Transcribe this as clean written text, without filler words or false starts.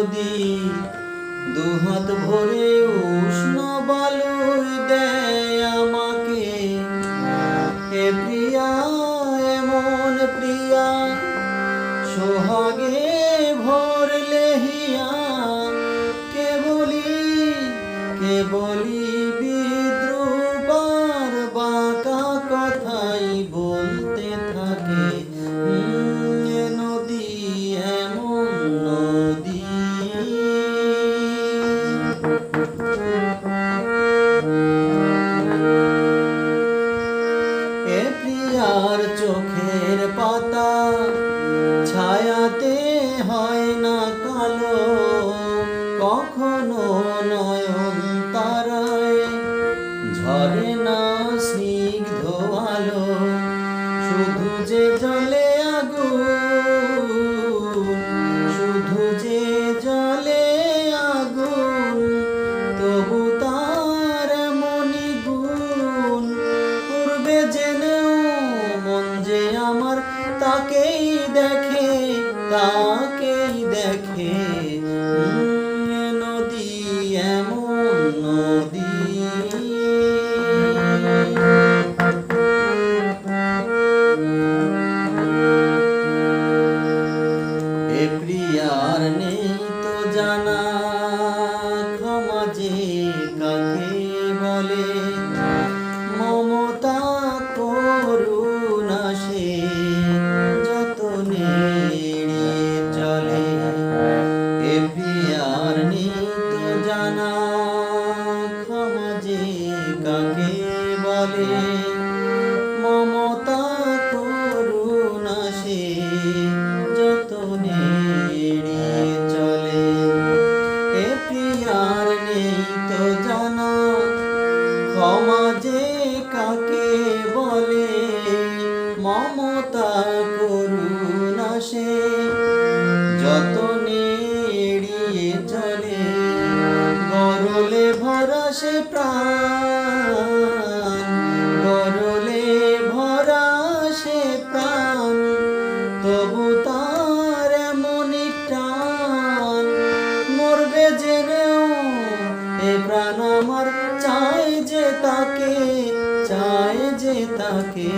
যদি দুহাত ভরে উষ্ণ বালুর দেয় আমাকে, এ প্রিয়া এমন প্রিয়া সোহাগে ভরলে হিয়া, কেবলি বিদ্রুপার বাঁকা কথাই বলতে থাকে। এ নদী এমন নদী। এ প্রিয়ার চোখের পাতা ছায়াতে হয় না কালো, কখনো নয়ন তারায় ঝরে না স্নিগ্ধ আলো। শুধু যে জলে আগুন, শুধু যে জলে আগুন, তবু তার এমনই গুণ। পূর্বে জেনেও মন যে আমার তাকেই দেখে, তাকেই দেখে। নদী এমন নদী। এ প্রিয়ার নেই তো জানা ক্ষমা যে কাকে বলে, মমতা করুণা সে যতনে এড়িয়ে চলে। এ প্রিয়ার নেই তো জানা ক্ষমা যে কাকে বলে, মমতা করুণা সে যতনে এড়িয়ে চলে। এ প্রিয়ার নেই তো জানা ক্ষমা যে কাকে বলে, মমতা করুণা সে যতনে এড়িয়ে চলে। গরলে ভরা সে প্রাণ, গরলে ভরা সে প্রাণ, তবু তার এমনই টান। মরবে জেনেও এ প্রাণ আমার চায় যে তাকে, চায় যে তাকে।